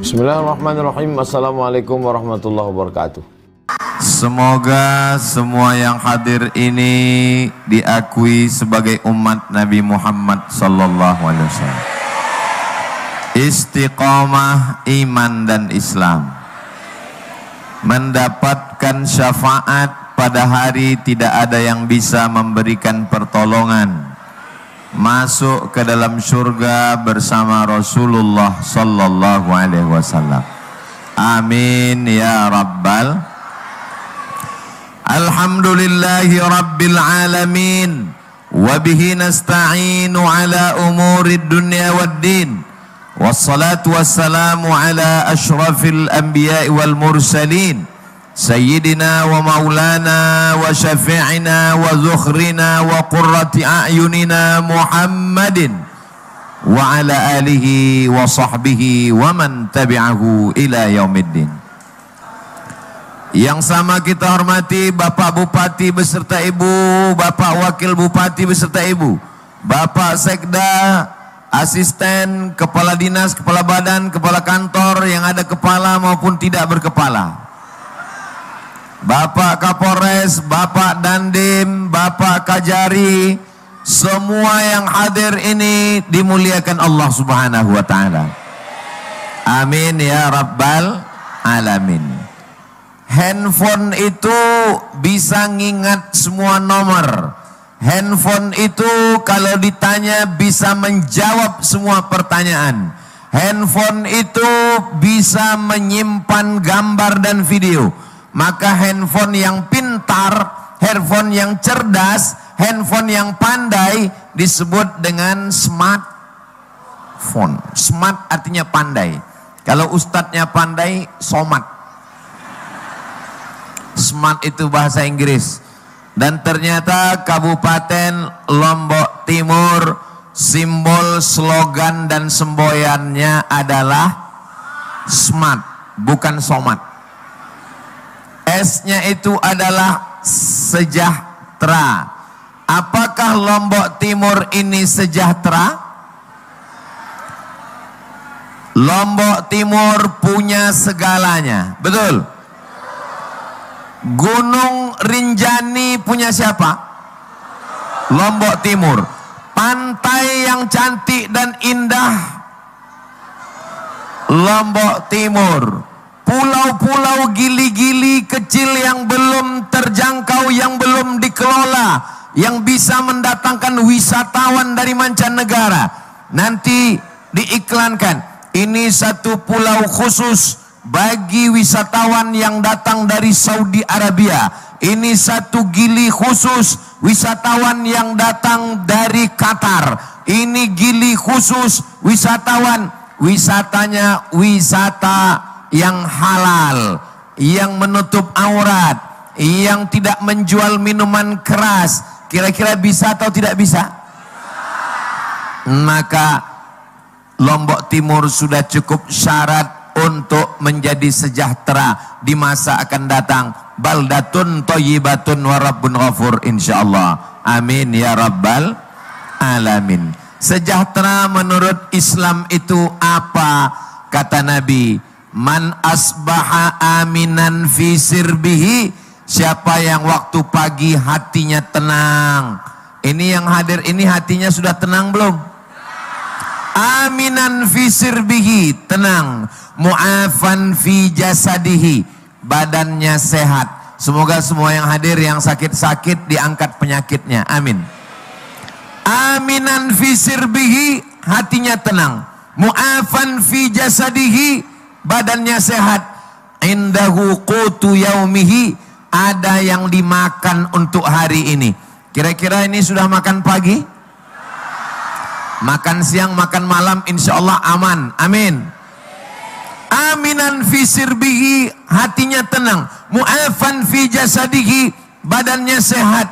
Bismillahirrahmanirrahim. Assalamualaikum warahmatullahi wabarakatuh. Semoga semua yang hadir ini diakui sebagai umat Nabi Muhammad sallallahu alaihi wasallam. Istiqamah iman dan Islam. Mendapatkan syafaat pada hari tidak ada yang bisa memberikan pertolongan. Masuk ke dalam surga bersama Rasulullah sallallahu alaihi wasallam. Amin ya rabbal. Alhamdulillahi rabbil alamin. Wa bihi nasta'inu ala umurid dunya waddin. Wassalatu wassalamu ala ashrafil anbiya'i wal mursalin. Sayyidina wa maulana wa syafi'ina wa zukhrina wa qurrati a'yunina Muhammadin wa ala alihi wa sahbihi wa man tabi'ahu ila yaumiddin. Yang sama kita hormati Bapak Bupati beserta Ibu, Bapak Wakil Bupati beserta Ibu, Bapak Sekda, asisten, kepala dinas, kepala badan, kepala kantor yang ada kepala maupun tidak berkepala, Bapak Kapolres, Bapak Dandim, Bapak Kajari, semua yang hadir ini dimuliakan Allah Subhanahu wa taala. Amin ya rabbal alamin. Handphone itu bisa ngingat semua nomor. Handphone itu kalau ditanya bisa menjawab semua pertanyaan. Handphone itu bisa menyimpan gambar dan video. Maka handphone yang pintar, handphone yang cerdas, handphone yang pandai disebut dengan smartphone. Smart artinya pandai. Kalau ustadznya pandai, somat. Smart itu bahasa Inggris. Dan ternyata Kabupaten Lombok Timur, simbol, slogan dan semboyannya adalah smart, bukan somat. S-nya itu adalah sejahtera. Apakah Lombok Timur ini sejahtera? Lombok Timur punya segalanya, betul? Gunung Rinjani punya siapa? Lombok Timur. Pantai yang cantik dan indah, Lombok Timur. Pulau-pulau gili-gili kecil yang belum terjangkau, yang belum dikelola, yang bisa mendatangkan wisatawan dari mancanegara. Nanti diiklankan, ini satu pulau khusus bagi wisatawan yang datang dari Saudi Arabia. Ini satu gili khusus wisatawan yang datang dari Qatar. Ini gili khusus wisatawan, wisatanya wisata yang halal, yang menutup aurat, yang tidak menjual minuman keras. Kira-kira bisa atau tidak bisa? Maka Lombok Timur sudah cukup syarat untuk menjadi sejahtera di masa akan datang. Baldatun thayyibatun wa rabbun ghafur insyaallah. Amin ya rabbal alamin. Sejahtera menurut Islam itu apa? Kata Nabi, man asbaha aminan fi sirbihi, siapa yang waktu pagi hatinya tenang. Ini yang hadir ini hatinya sudah tenang belum? Aminan fi sirbihi, tenang. Mu'afan fi jasadihi, badannya sehat. Semoga semua yang hadir yang sakit-sakit diangkat penyakitnya, amin. Aminan fi sirbihi, hatinya tenang. Mu'afan fi jasadihi, badannya sehat. Indahu qutu yaumihi, ada yang dimakan untuk hari ini. Kira-kira ini sudah makan pagi? Makan siang, makan malam, insya Allah aman, amin. Aminan fi sirbihi, hatinya tenang. Mu'afan fi jasadihi, badannya sehat.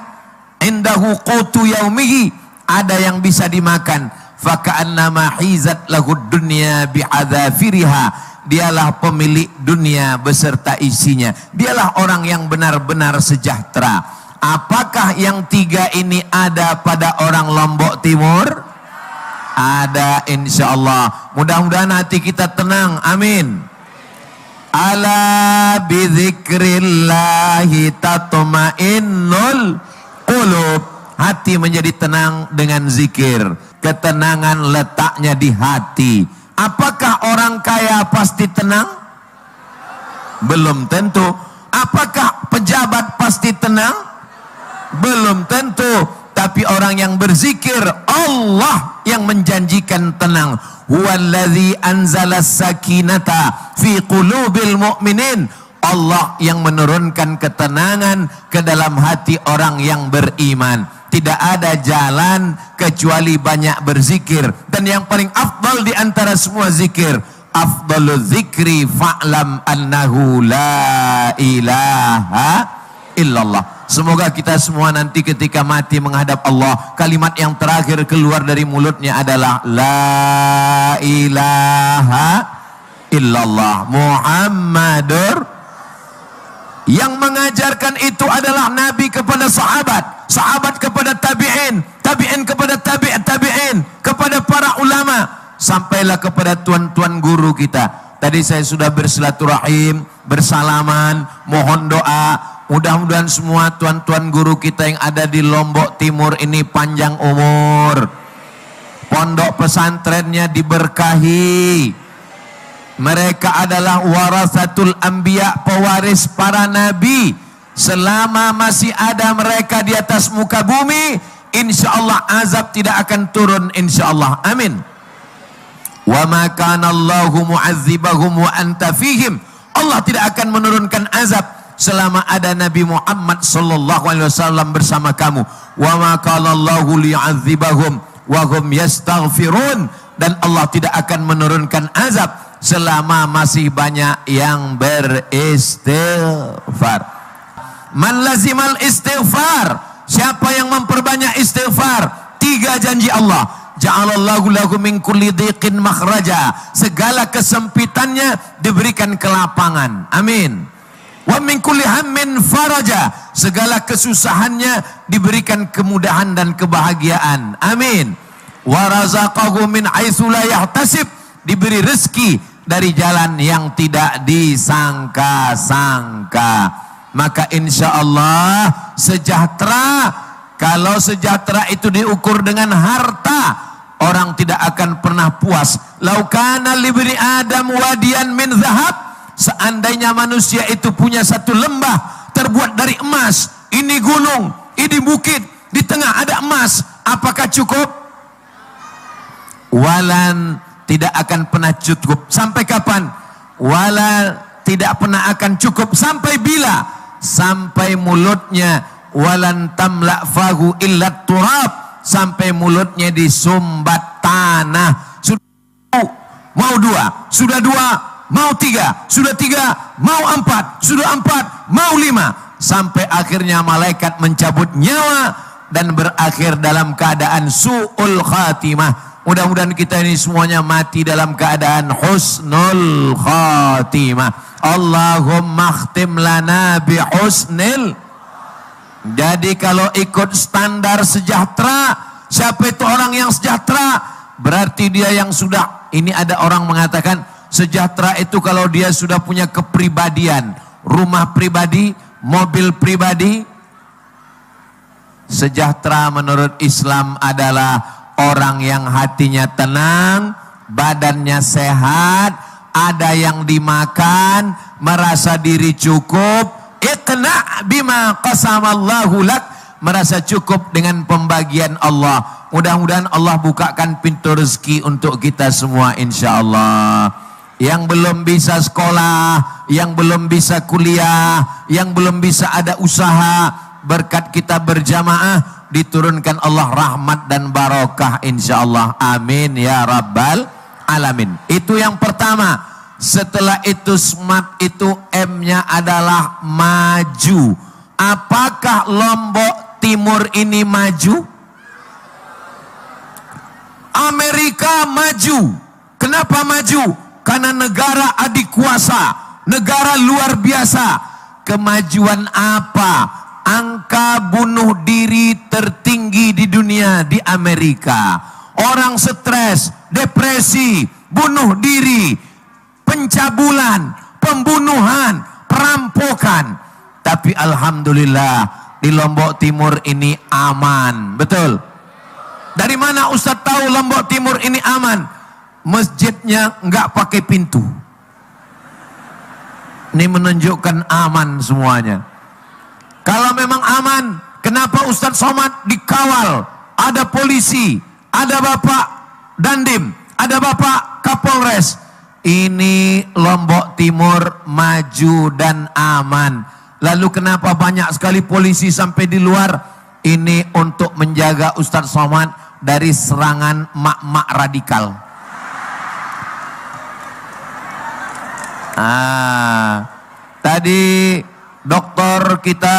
Indahu qutu yaumihi, ada yang bisa dimakan. Faka'annama hizat lahud dunya bi'adzafiriha, dialah pemilik dunia beserta isinya. Dialah orang yang benar-benar sejahtera. Apakah yang tiga ini ada pada orang Lombok Timur? Ada insya Allah. Mudah-mudahan hati kita tenang. Amin. Ala bidzikrillahi tatmainnul qulub. Hati menjadi tenang dengan zikir. Ketenangan letaknya di hati. Apakah orang kaya pasti tenang? Belum tentu. Apakah pejabat pasti tenang? Belum tentu. Tapi orang yang berzikir, Allah yang menjanjikan tenang. Huwallazi anzalas sakinata fi qulubil mu'minin. Allah yang menurunkan ketenangan ke dalam hati orang yang beriman. Tidak ada jalan kecuali banyak berzikir. Dan yang paling afdal di antara semua zikir, afdalul zikri fa'lam annahu la ilaha illallah. Semoga kita semua nanti ketika mati menghadap Allah, kalimat yang terakhir keluar dari mulutnya adalah la ilaha illallah Muhammadur. Yang mengajarkan itu adalah Nabi kepada sahabat, sahabat kepada tabi'in, tabi'in kepada tabi'in, kepada para ulama, sampailah kepada tuan-tuan guru kita. Tadi saya sudah bersilaturahim, bersalaman, mohon doa. Mudah-mudahan semua tuan-tuan guru kita yang ada di Lombok Timur ini panjang umur. Pondok pesantrennya diberkahi. Mereka adalah warasatul anbiya, pewaris para nabi. Selama masih ada mereka di atas muka bumi, insya Allah azab tidak akan turun, insya Allah. Amin. Wa ma kana Allahu mu'adzibahum wa anta fihim. Allah tidak akan menurunkan azab selama ada Nabi Muhammad sallallahu alaihi wasallam bersama kamu. Wa ma kana Allahu li'adzibahum wa hum yastaghfirun. Dan Allah tidak akan menurunkan azab selama masih banyak yang beristighfar. Man lazimal istighfar, siapa yang memperbanyak istighfar, 3 janji Allah. Ja'alallahu lahu min kulli dhiqin makhraja, segala kesempitannya diberikan kelapangan. Amin. Wa min kulli hammin faraja, segala kesusahannya diberikan kemudahan dan kebahagiaan. Amin. Wa razaqahu min haitsu la yahtasib, diberi rezeki dari jalan yang tidak disangka-sangka. Maka insya Allah sejahtera. Kalau sejahtera itu diukur dengan harta, orang tidak akan pernah puas. Laukana libni Adam wadiyan min zahab, seandainya manusia itu punya satu lembah terbuat dari emas, ini gunung, ini bukit, di tengah ada emas, apakah cukup? Walan, tidak akan pernah cukup. Sampai kapan? Wala, tidak pernah akan cukup. Sampai bila? Sampai mulutnya. Walan tamla fahu illa turab, sampai mulutnya disumbat tanah. Sudah mau 2, sudah 2 mau 3, sudah 3 mau 4, sudah 4 mau 5, sampai akhirnya malaikat mencabut nyawa dan berakhir dalam keadaan su'ul khatimah. Mudah-mudahan kita ini semuanya mati dalam keadaan husnul khatimah. Allahumma khtim lana bi husnil. Jadi kalau ikut standar sejahtera, siapa itu orang yang sejahtera? Berarti dia yang sudah, ini ada orang mengatakan sejahtera itu kalau dia sudah punya kepribadian, rumah pribadi, mobil pribadi. Sejahtera menurut Islam adalah orang yang hatinya tenang, badannya sehat, ada yang dimakan, merasa diri cukup, iqna' bima qasamallahu lak, merasa cukup dengan pembagian Allah. Mudah-mudahan Allah bukakan pintu rezeki untuk kita semua insyaallah. Yang belum bisa sekolah, yang belum bisa kuliah, yang belum bisa ada usaha, berkat kita berjamaah diturunkan Allah rahmat dan barokah insyaallah. Amin ya rabbal alamin. Itu yang pertama. Setelah itu smart, itu M-nya adalah maju. Apakah Lombok Timur ini maju? Amerika maju. Kenapa maju? Karena negara adik kuasa, negara luar biasa. Kemajuan apa? Angka bunuh diri tertinggi di dunia di Amerika. orang stres, depresi, bunuh diri, pencabulan, pembunuhan, perampokan. Tapi alhamdulillah di Lombok Timur ini aman. Betul? Dari mana Ustaz tahu Lombok Timur ini aman? Masjidnya nggak pakai pintu. Ini menunjukkan aman semuanya. Kalau memang aman, kenapa Ustaz Somad dikawal? Ada polisi, ada Bapak Dandim, ada Bapak Kapolres. Ini Lombok Timur maju dan aman. Lalu kenapa banyak sekali polisi sampai di luar? Ini untuk menjaga Ustaz Somad dari serangan mak-mak radikal. Tadi dokter kita,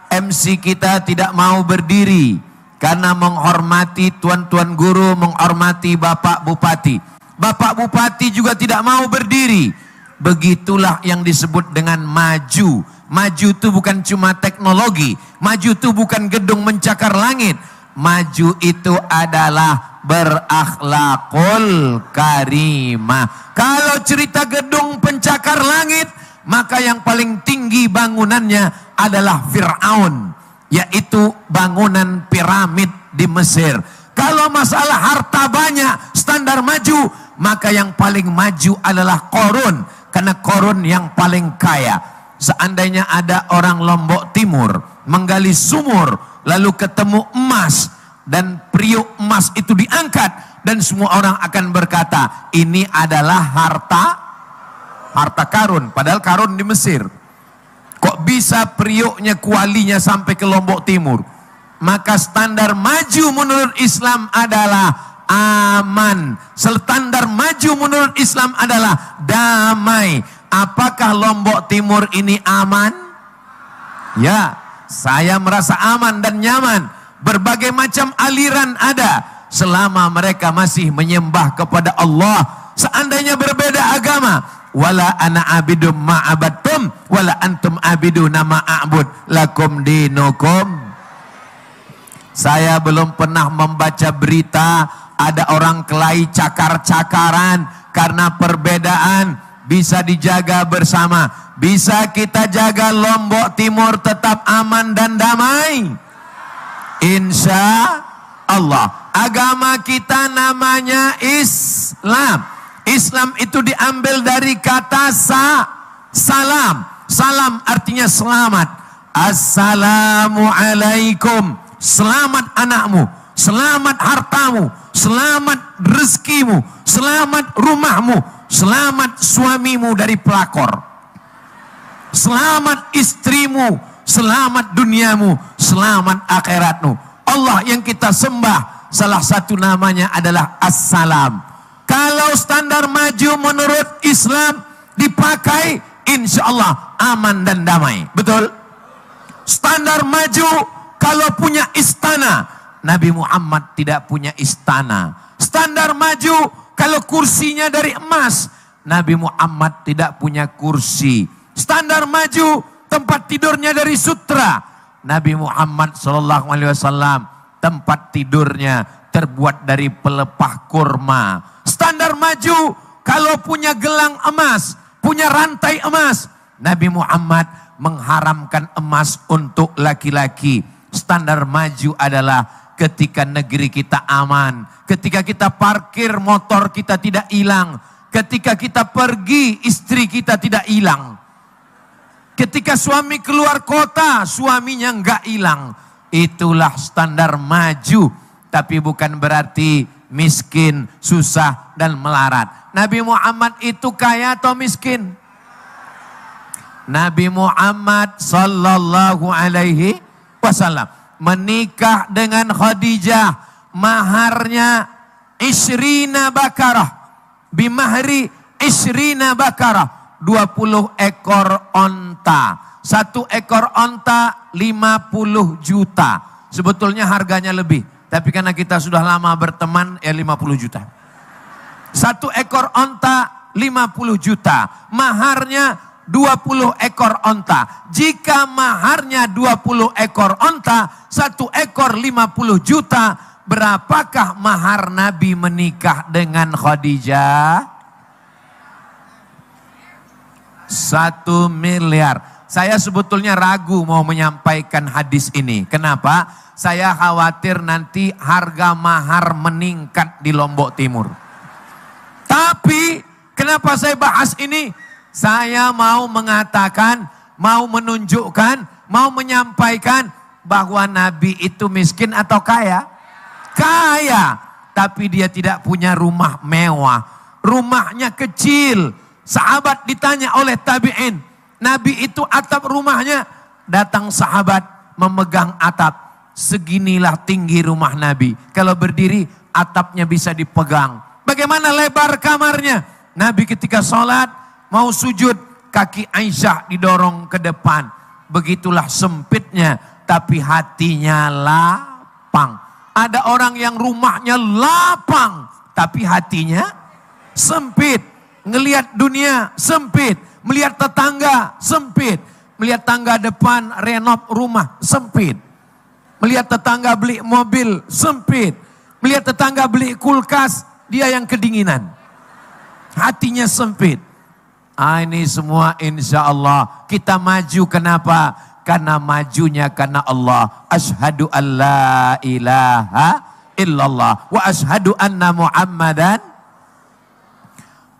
MC kita tidak mau berdiri karena menghormati tuan-tuan guru, menghormati Bapak Bupati. Bapak Bupati juga tidak mau berdiri. Begitulah yang disebut dengan maju. Maju itu bukan cuma teknologi, maju itu bukan gedung mencakar langit. Maju itu adalah berakhlakul karimah. Kalau cerita gedung pencakar langit, maka yang paling tinggi bangunannya adalah Fir'aun, yaitu bangunan piramid di Mesir. Kalau masalah harta banyak, standar maju, maka yang paling maju adalah Qarun, karena Qarun yang paling kaya. Seandainya ada orang Lombok Timur menggali sumur, lalu ketemu emas, dan priuk emas itu diangkat, dan semua orang akan berkata, ini adalah harta Karun, padahal Karun di Mesir. Kok bisa priuknya, kualinya sampai ke Lombok Timur? Maka standar maju menurut Islam adalah aman. Standar maju menurut Islam adalah damai. Apakah Lombok Timur ini aman? Ya, saya merasa aman dan nyaman. Berbagai macam aliran ada, selama mereka masih menyembah kepada Allah. Seandainya berbeda agama, wala ana abidum ma'abattum wala antum abiduna ma'abud lakum dinukum. Saya belum pernah membaca berita ada orang kelahi cakar-cakaran karena perbedaan. Bisa dijaga bersama. Bisa kita jaga Lombok Timur tetap aman dan damai, insya Allah. Agama kita namanya Islam. Islam itu diambil dari kata salam. Salam artinya selamat. Assalamualaikum. Selamat anakmu, selamat hartamu, selamat rezekimu, selamat rumahmu, selamat suamimu dari pelakor, selamat istrimu, selamat duniamu, selamat akhiratmu. Allah yang kita sembah, salah satu namanya adalah Assalam. Kalau standar maju menurut Islam dipakai, insya Allah aman dan damai. Betul? Standar maju kalau punya istana, Nabi Muhammad tidak punya istana. Standar maju kalau kursinya dari emas, Nabi Muhammad tidak punya kursi. Standar maju tempat tidurnya dari sutra, Nabi Muhammad SAW tempat tidurnya terbuat dari pelepah kurma. Standar maju kalau punya gelang emas, punya rantai emas, Nabi Muhammad mengharamkan emas untuk laki-laki. Standar maju adalah ketika negeri kita aman, ketika kita parkir motor kita tidak hilang, ketika kita pergi istri kita tidak hilang, ketika suami keluar kota suaminya enggak hilang. Itulah standar maju. Tapi bukan berarti miskin, susah dan melarat. Nabi Muhammad itu kaya atau miskin? Nabi Muhammad sallallahu alaihi wasallam menikah dengan Khadijah, maharnya isrina bakarah, bimahri isrina bakarah, 20 ekor onta. 1 ekor onta 50 juta. Sebetulnya harganya lebih, tapi karena kita sudah lama berteman, ya 50 juta. 1 ekor onta 50 juta, maharnya 20 ekor onta. Jika maharnya 20 ekor onta, 1 ekor 50 juta, berapakah mahar Nabi menikah dengan Khadijah? 1 miliar. Saya sebetulnya ragu mau menyampaikan hadis ini. Kenapa? Saya khawatir nanti harga mahar meningkat di Lombok Timur. Tapi kenapa saya bahas ini? Saya mau mengatakan, mau menunjukkan, mau menyampaikan bahwa Nabi itu miskin atau kaya? Kaya, tapi dia tidak punya rumah mewah. Rumahnya kecil. Sahabat ditanya oleh tabi'in, Nabi itu atap rumahnya. Datang sahabat memegang atap. Seginilah tinggi rumah Nabi. Kalau berdiri atapnya bisa dipegang. Bagaimana lebar kamarnya? Nabi ketika sholat mau sujud, kaki Aisyah didorong ke depan. Begitulah sempitnya, tapi hatinya lapang. Ada orang yang rumahnya lapang, tapi hatinya sempit. Ngelihat dunia sempit, melihat tetangga sempit, melihat tangga depan renov rumah sempit, melihat tetangga beli mobil sempit, melihat tetangga beli kulkas, dia yang kedinginan, hatinya sempit. Ini semua insya Allah kita maju. Kenapa? Karena majunya karena Allah. Asyhadu an la ilaha illallah wa asyhadu anna Muhammadan.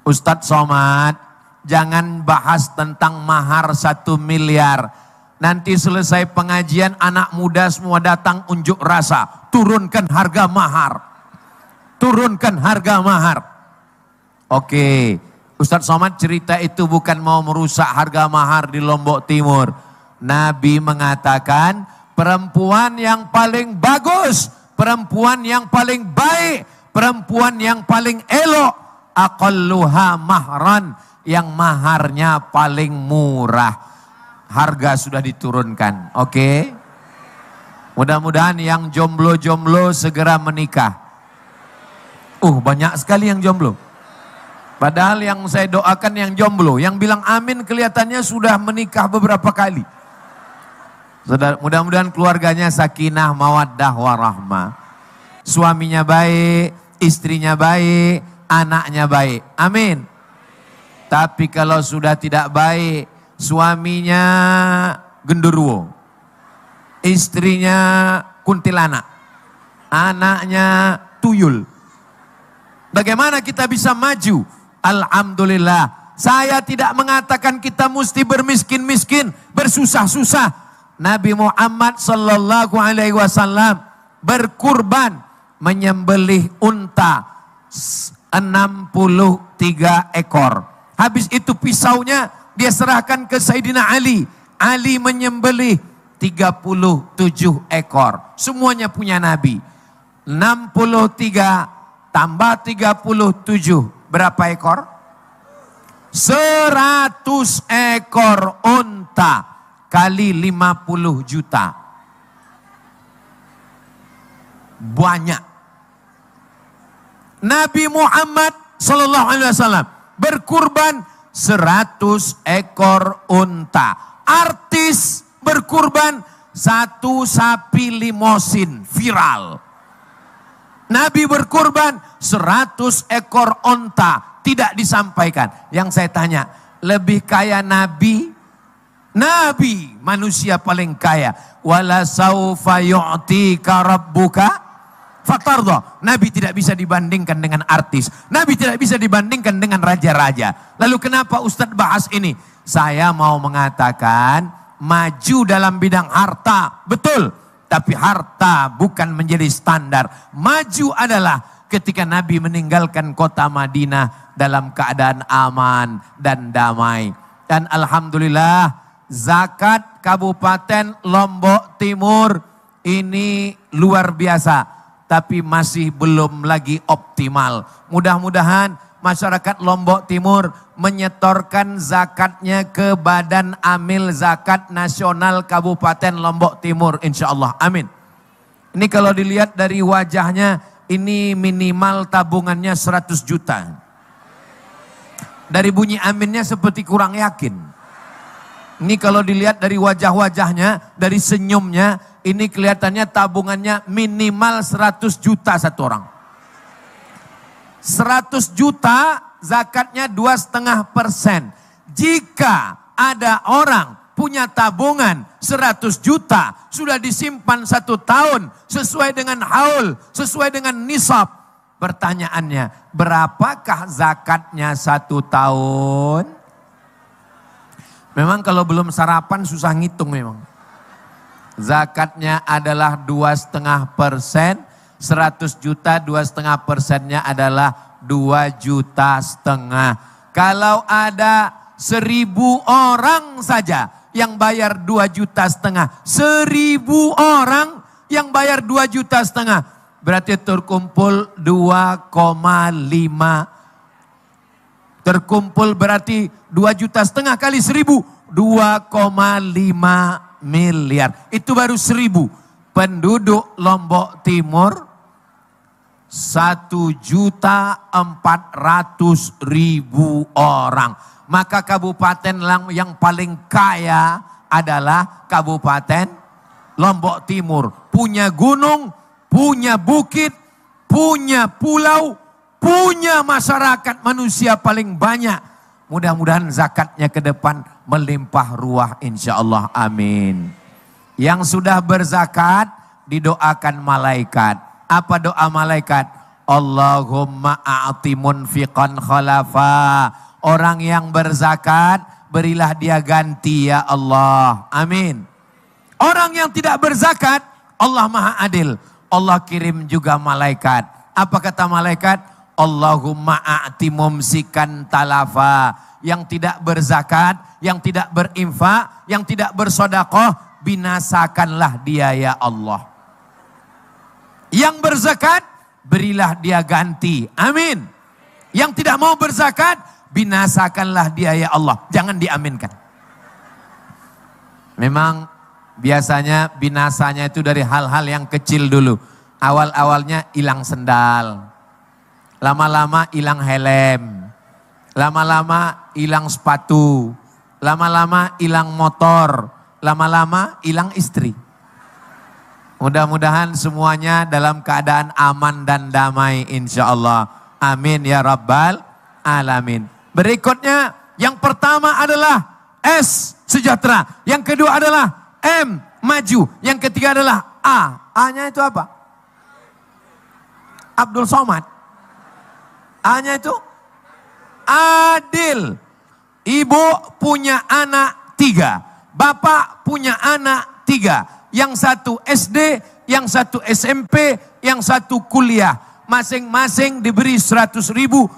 Ustadz Somad, jangan bahas tentang mahar 1 miliar. Nanti selesai pengajian anak muda semua datang unjuk rasa. Turunkan harga mahar. Turunkan harga mahar. Oke, Ustadz Somad cerita itu bukan mau merusak harga mahar di Lombok Timur. Nabi mengatakan perempuan yang paling bagus, perempuan yang paling baik, perempuan yang paling elok, aqalluha mahran, yang maharnya paling murah. Harga sudah diturunkan. Oke. Mudah-mudahan yang jomblo-jomblo segera menikah. Banyak sekali yang jomblo. Padahal yang saya doakan yang jomblo. Yang bilang amin kelihatannya sudah menikah beberapa kali. Mudah-mudahan keluarganya sakinah, mawaddah, warahmah. Suaminya baik, istrinya baik, anaknya baik. Amin. Tapi kalau sudah tidak baik, suaminya genderuwo, istrinya kuntilanak, anaknya tuyul. Bagaimana kita bisa maju? Alhamdulillah. Saya tidak mengatakan kita mesti bermiskin-miskin, bersusah-susah. Nabi Muhammad sallallahu alaihi wasallam berkurban, menyembelih unta 63 ekor. Habis itu pisaunya dia serahkan ke Sayyidina Ali. Ali menyembelih 37 ekor. Semuanya punya Nabi. 63 tambah 37 berapa ekor? 100 ekor unta kali 50 juta. Banyak. Nabi Muhammad sallallahu alaihi wasallam berkurban 100 ekor unta. Artis berkurban 1 sapi limosin viral. Nabi berkurban 100 ekor unta, tidak disampaikan. Yang saya tanya, lebih kaya Nabi? Nabi manusia paling kaya. Wala saufa yu'tika rabbuka fatarda. Nabi tidak bisa dibandingkan dengan artis. Nabi tidak bisa dibandingkan dengan raja-raja. Lalu kenapa Ustadz bahas ini? Saya mau mengatakan maju dalam bidang harta, betul. Tapi harta bukan menjadi standar. Maju adalah ketika Nabi meninggalkan kota Madinah dalam keadaan aman dan damai. Dan alhamdulillah zakat Kabupaten Lombok Timur ini luar biasa. Tapi masih belum lagi optimal. Mudah-mudahan masyarakat Lombok Timur menyetorkan zakatnya ke Badan Amil Zakat Nasional Kabupaten Lombok Timur, insya Allah. Amin. Ini kalau dilihat dari wajahnya, ini minimal tabungannya 100 juta. Dari bunyi aminnya seperti kurang yakin. Ini kalau dilihat dari wajah-wajahnya, dari senyumnya, Ini kelihatannya tabungannya minimal 100 juta satu orang. 100 juta zakatnya 2,5%. Jika ada orang punya tabungan 100 juta, sudah disimpan 1 tahun, sesuai dengan haul, sesuai dengan nisab. Pertanyaannya, berapakah zakatnya 1 tahun? Memang kalau belum sarapan susah ngitung memang. Zakatnya adalah 2,5%, 100 juta 2,5%-nya adalah 2,5 juta. Kalau ada 1.000 orang saja yang bayar 2,5 juta, 1.000 orang yang bayar 2,5 juta, berarti terkumpul 2,5. Terkumpul berarti 2,5 juta kali 1.000, 2,5 miliar. Itu baru 1.000. Penduduk Lombok Timur 1.400.000 orang. Maka kabupaten yang paling kaya adalah Kabupaten Lombok Timur. Punya gunung, punya bukit, punya pulau, punya masyarakat manusia paling banyak. Mudah-mudahan zakatnya ke depan melimpah ruah insya Allah. Amin. Yang sudah berzakat didoakan malaikat. Apa doa malaikat? Allahumma a'ti munfiqan khalafa. Orang yang berzakat berilah dia ganti ya Allah. Amin. Orang yang tidak berzakat, Allah Maha Adil. Allah kirim juga malaikat. Apa kata malaikat? Allahumma a'ti mumsikan talafa. Yang tidak berzakat, yang tidak berinfak, yang tidak bersedekah, binasakanlah dia ya Allah. Yang berzakat, berilah dia ganti. Amin. Yang tidak mau berzakat, binasakanlah dia ya Allah. Jangan diaminkan. Memang biasanya binasanya itu dari hal-hal yang kecil dulu. Awal-awalnya hilang sendal. Lama-lama hilang helm. Lama-lama hilang sepatu. Lama-lama hilang motor. Lama-lama hilang istri. Mudah-mudahan semuanya dalam keadaan aman dan damai insya Allah. Amin ya Rabbal Alamin. Berikutnya yang pertama adalah S, sejahtera. Yang kedua adalah M, maju. Yang ketiga adalah A. A-nya itu apa? Abdul Somad. A-nya itu adil. Ibu punya anak 3. Bapak punya anak 3. Yang satu SD, yang satu SMP, yang satu kuliah. Masing-masing diberi 100.000,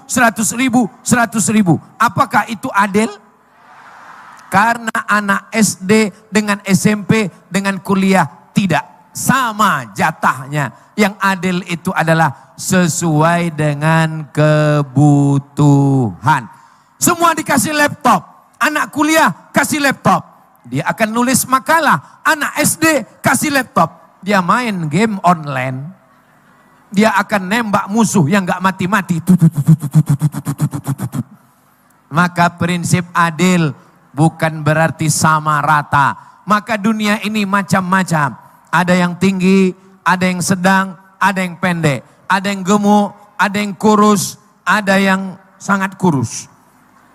100.000, 100.000. Apakah itu adil? Karena anak SD dengan SMP dengan kuliah tidak sama jatahnya. Yang adil itu adalah sesuai dengan kebutuhan. Semua dikasih laptop. Anak kuliah kasih laptop. Dia akan nulis makalah. Anak SD kasih laptop. Dia main game online. Dia akan nembak musuh yang gak mati-mati. Maka prinsip adil bukan berarti sama rata. Maka dunia ini macam-macam. Ada yang tinggi, ada yang sedang, ada yang pendek. Ada yang gemuk, ada yang kurus, ada yang sangat kurus.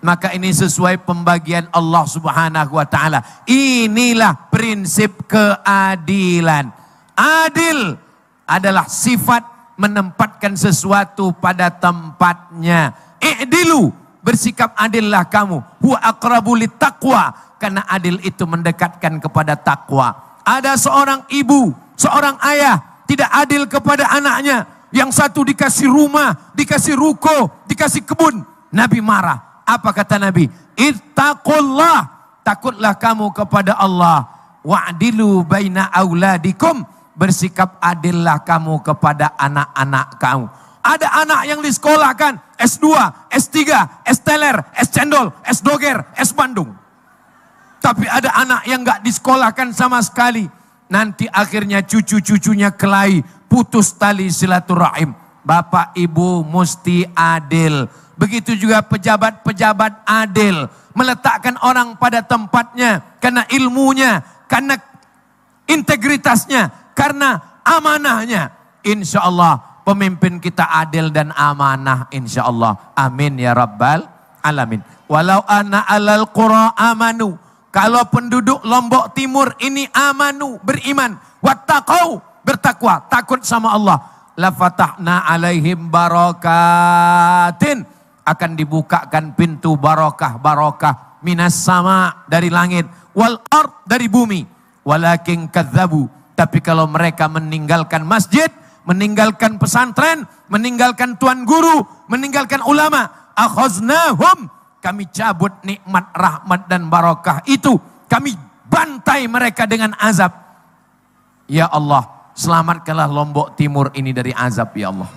Maka ini sesuai pembagian Allah Subhanahu wa ta'ala. Inilah prinsip keadilan. Adil adalah sifat menempatkan sesuatu pada tempatnya. I'dilu, bersikap adillah kamu. Huwa aqrabu littaqwa, karena adil itu mendekatkan kepada takwa. Ada seorang ibu, seorang ayah tidak adil kepada anaknya. Yang satu dikasih rumah, dikasih ruko, dikasih kebun. Nabi marah. Apa kata Nabi? Ittaqullah, takutlah kamu kepada Allah. Wa'dilu baina auladikum, bersikap adillah kamu kepada anak-anak kamu. Ada anak yang disekolahkan S2, S3, S teler, S cendol, S doger, S Bandung. Tapi ada anak yang gak disekolahkan sama sekali. Nanti akhirnya cucu-cucunya kelahi, putus tali silaturahim. Bapak ibu mesti adil. Begitu juga pejabat-pejabat adil. Meletakkan orang pada tempatnya. Karena ilmunya. Karena integritasnya, karena amanahnya. Insya Allah pemimpin kita adil dan amanah, insya Allah. Amin ya rabbal alamin. Walau anna alal qura amanu, kalau penduduk Lombok Timur ini amanu, beriman, wattaqau, bertakwa, takut sama Allah, la fatahna alaihim barakatin, akan dibukakan pintu barokah minas sama, dari langit, wal ard, dari bumi. Walakin kadzabu, tapi kalau mereka meninggalkan masjid, meninggalkan pesantren, meninggalkan tuan guru, meninggalkan ulama, akhaznahum, kami cabut nikmat, rahmat dan barokah itu, kami bantai mereka dengan azab. Ya Allah, selamatkanlah Lombok Timur ini dari azab ya Allah.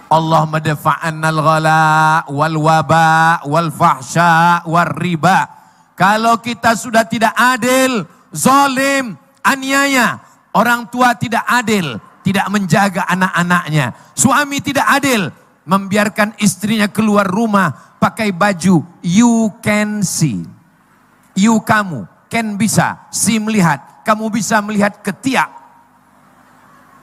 Allahumma dafa'annal ghala wal waba wal fahsya wal riba. Kalau kita sudah tidak adil, zalim, aniaya, orang tua tidak adil, tidak menjaga anak-anaknya, suami tidak adil, membiarkan istrinya keluar rumah pakai baju you can see, you kamu, can bisa, see melihat, kamu bisa melihat ketiak.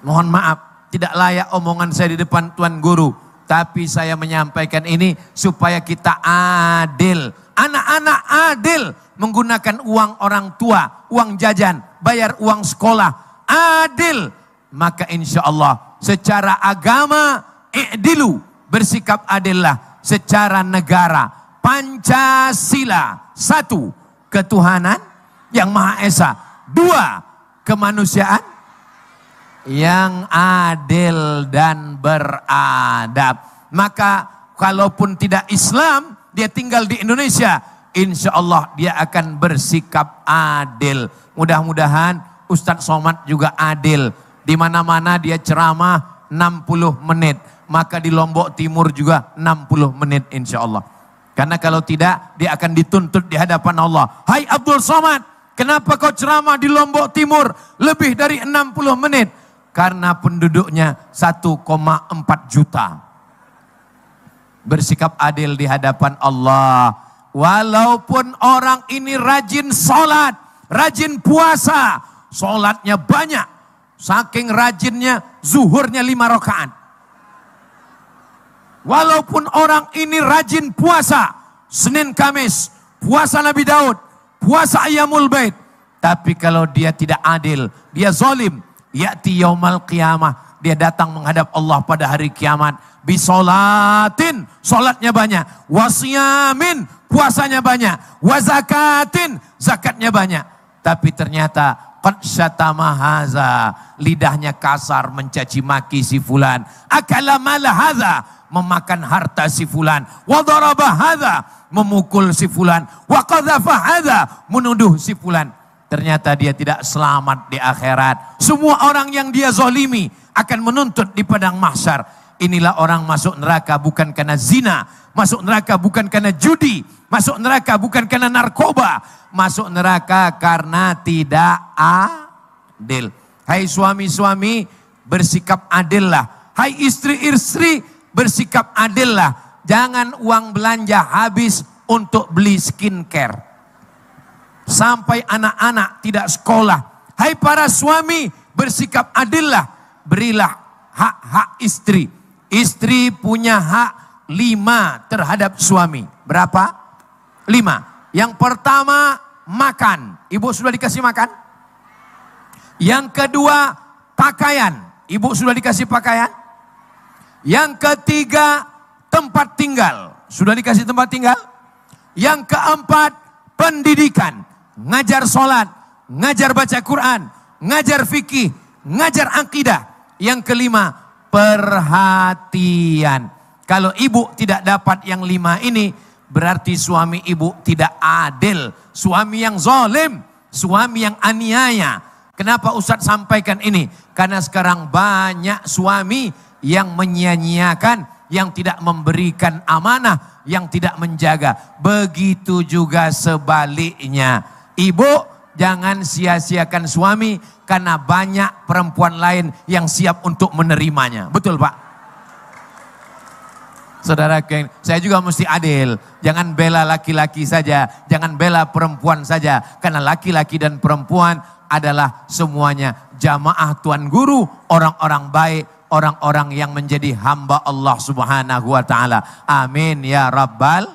Mohon maaf, tidak layak omongan saya di depan tuan guru, tapi saya menyampaikan ini supaya kita adil. Anak-anak adil, menggunakan uang orang tua, uang jajan, bayar uang sekolah, adil. Maka insya Allah secara agama i'dilu, bersikap adillah. Secara negara Pancasila, 1 ketuhanan yang Maha Esa, 2 kemanusiaan yang adil dan beradab. Maka kalaupun tidak Islam, dia tinggal di Indonesia, insya Allah dia akan bersikap adil. Mudah-mudahan Ustadz Somad juga adil. Di mana-mana dia ceramah 60 menit. Maka di Lombok Timur juga 60 menit insya Allah. Karena kalau tidak, dia akan dituntut di hadapan Allah. Hai Abdul Somad, kenapa kau ceramah di Lombok Timur lebih dari 60 menit? Karena penduduknya 1,4 juta. Bersikap adil di hadapan Allah. Walaupun orang ini rajin sholat, rajin puasa, sholatnya banyak. Saking rajinnya, zuhurnya 5 rakaat. Walaupun orang ini rajin puasa, Senin Kamis, puasa Nabi Daud, puasa Ayyamul Bait. Tapi kalau dia tidak adil, dia zalim, ya'ti yaumal qiyamah, dia datang menghadap Allah pada hari kiamat. Bisolatin, solatnya banyak. Wasiyamin, puasanya banyak. Wazakatin, zakatnya banyak. Tapi ternyata qad syatama haza, lidahnya kasar mencaci maki si fulan. Akala mal hadza, memakan harta si fulan. Wa daraba hadza, memukul si fulan. Wa qadhafa hadza, menuduh si fulan. Ternyata dia tidak selamat di akhirat. Semua orang yang dia zalimi akan menuntut di padang mahsyar. Inilah orang masuk neraka bukan karena zina, masuk neraka bukan karena judi, masuk neraka bukan karena narkoba, masuk neraka karena tidak adil. Hai suami-suami, bersikap adillah. Hai istri-istri, bersikap adillah. Jangan uang belanja habis untuk beli skincare. Sampai anak-anak tidak sekolah. Hai para suami, bersikap adillah. Berilah hak-hak istri. Istri punya hak 5 terhadap suami. Berapa? 5. Yang pertama, makan. Ibu sudah dikasih makan? Yang kedua, pakaian. Ibu sudah dikasih pakaian? Yang ketiga, tempat tinggal. Sudah dikasih tempat tinggal? Yang keempat, pendidikan. Ngajar sholat, ngajar baca Quran, ngajar fikih, ngajar akidah. Yang kelima, perhatian. Kalau ibu tidak dapat yang 5 ini, berarti suami ibu tidak adil. Suami yang zalim, suami yang aniaya. Kenapa Ustadz sampaikan ini? Karena sekarang banyak suami yang menyia-nyiakan, yang tidak memberikan amanah, yang tidak menjaga. Begitu juga sebaliknya. Ibu, jangan sia-siakan suami karena banyak perempuan lain yang siap untuk menerimanya. Betul Pak? Saudara, saya juga mesti adil. Jangan bela laki-laki saja, jangan bela perempuan saja. Karena laki-laki dan perempuan adalah semuanya jamaah Tuan Guru, orang-orang baik, orang-orang yang menjadi hamba Allah Subhanahu wa Ta'ala. Amin ya Rabbal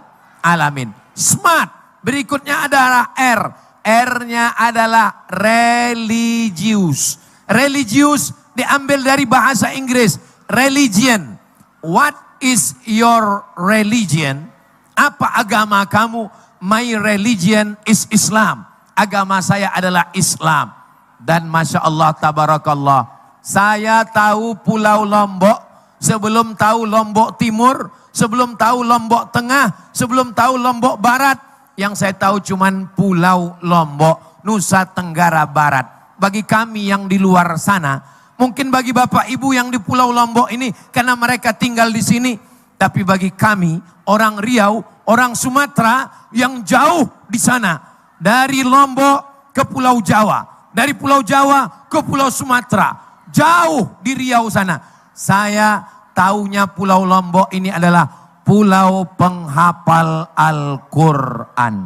Alamin. Smart. Berikutnya adalah R. R-nya adalah religious. Religious diambil dari bahasa Inggris. Religion. What is your religion? Apa agama kamu? My religion is Islam. Agama saya adalah Islam. Dan Masya Allah, tabarakallah, saya tahu Pulau Lombok sebelum tahu Lombok Timur, sebelum tahu Lombok Tengah, sebelum tahu Lombok Barat. Yang saya tahu cuman Pulau Lombok, Nusa Tenggara Barat. Bagi kami yang di luar sana, mungkin bagi Bapak Ibu yang di Pulau Lombok ini karena mereka tinggal di sini. Tapi bagi kami, orang Riau, orang Sumatera yang jauh di sana. Dari Lombok ke Pulau Jawa. Dari Pulau Jawa ke Pulau Sumatera. Jauh di Riau sana. Saya taunya Pulau Lombok ini adalah pulau penghafal Al-Quran.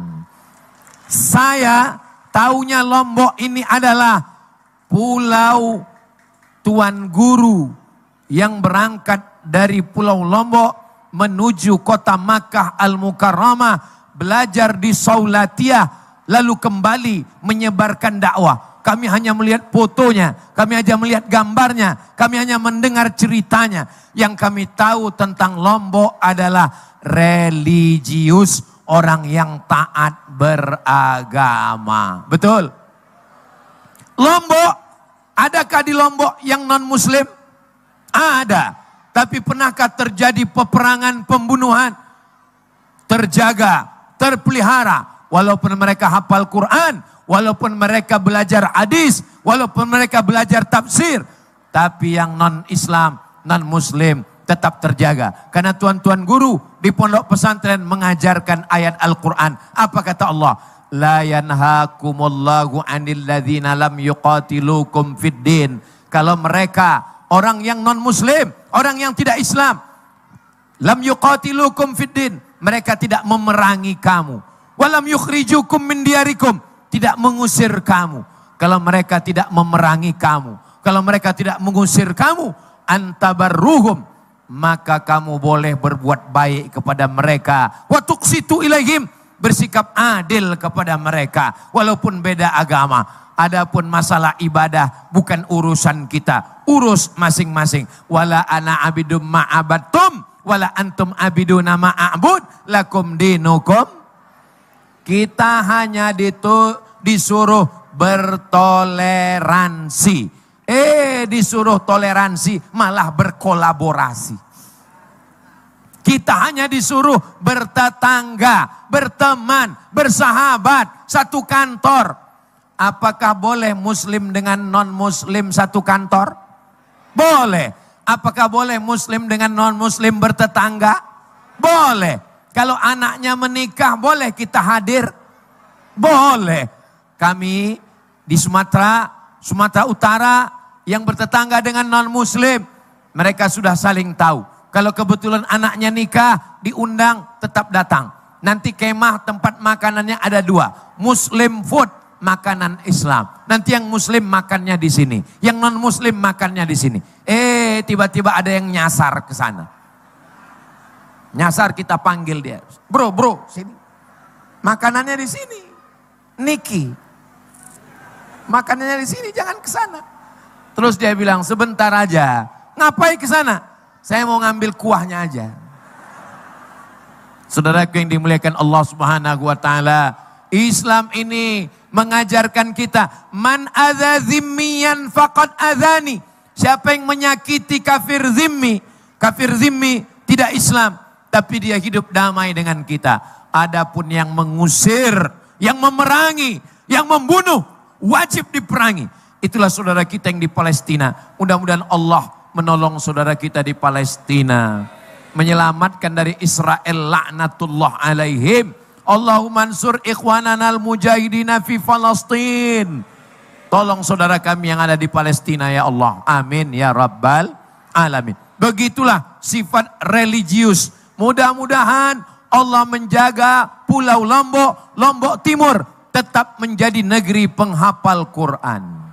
Saya taunya Lombok ini adalah pulau Tuan Guru yang berangkat dari Pulau Lombok menuju kota Makkah Al-Mukarramah, belajar di Saulatiyah, lalu kembali menyebarkan dakwah. Kami hanya melihat fotonya, kami hanya melihat gambarnya, kami hanya mendengar ceritanya. Yang kami tahu tentang Lombok adalah religius, orang yang taat beragama. Betul? Lombok, adakah di Lombok yang non-muslim? Ada. Tapi pernahkah terjadi peperangan, pembunuhan? Terjaga, terpelihara. Walaupun mereka hafal Quran, walaupun mereka belajar hadis, walaupun mereka belajar tafsir. Tapi yang non-Islam, non-Muslim tetap terjaga. Karena tuan-tuan guru di pondok pesantren mengajarkan ayat Al-Quran. Apa kata Allah? La yanhakumullahu anil ladzina lam yuqatilukum fid din. Kalau mereka orang yang non-Muslim, orang yang tidak Islam, lam yuqatilukum fid din, mereka tidak memerangi kamu. Walam yukhrijukum min diyarikum, tidak mengusir kamu. Kalau mereka tidak memerangi kamu, kalau mereka tidak mengusir kamu, antabarruhum, maka kamu boleh berbuat baik kepada mereka. Wa tuqsitu ilaihim, bersikap adil kepada mereka walaupun beda agama. Adapun masalah ibadah bukan urusan kita, urus masing-masing. Wala ana abidum ma'abattum wala antum abiduna ma'abud lakum dinukum. Kita hanya disuruh bertoleransi. Disuruh toleransi malah berkolaborasi. Kita hanya disuruh bertetangga, berteman, bersahabat, satu kantor. Apakah boleh muslim dengan non-muslim satu kantor? Boleh. Apakah boleh muslim dengan non-muslim bertetangga? Boleh. Kalau anaknya menikah, boleh kita hadir? Boleh. Kami di Sumatera Utara yang bertetangga dengan non-muslim, mereka sudah saling tahu. Kalau kebetulan anaknya nikah, diundang, tetap datang. Nanti kemah tempat makanannya ada 2. Muslim food, makanan Islam. Nanti yang muslim makannya di sini. Yang non-muslim makannya di sini. Tiba-tiba ada yang nyasar ke sana. Nyasar, kita panggil dia. Bro, sini. Makanannya di sini. Niki. Makanannya di sini, jangan ke sana. Terus dia bilang, sebentar aja. Ngapain ke sana? Saya mau ngambil kuahnya aja. Saudaraku yang dimuliakan Allah Subhanahu wa taala, Islam ini mengajarkan kita, man adza zimmiyan faqad adzani. Siapa yang menyakiti kafir zimmi tidak Islam, tapi dia hidup damai dengan kita. Adapun yang mengusir, yang memerangi, yang membunuh, wajib diperangi. Itulah saudara kita yang di Palestina. Mudah-mudahan Allah menolong saudara kita di Palestina, menyelamatkan dari Israel laknatullah alaihim. Allahumma ansur ikhwanana al-mujahidina fi Palestin. Tolong saudara kami yang ada di Palestina ya Allah. Amin ya Rabbal Alamin. Begitulah sifat religius. Mudah-mudahan Allah menjaga Pulau Lombok, Lombok Timur tetap menjadi negeri penghafal Quran.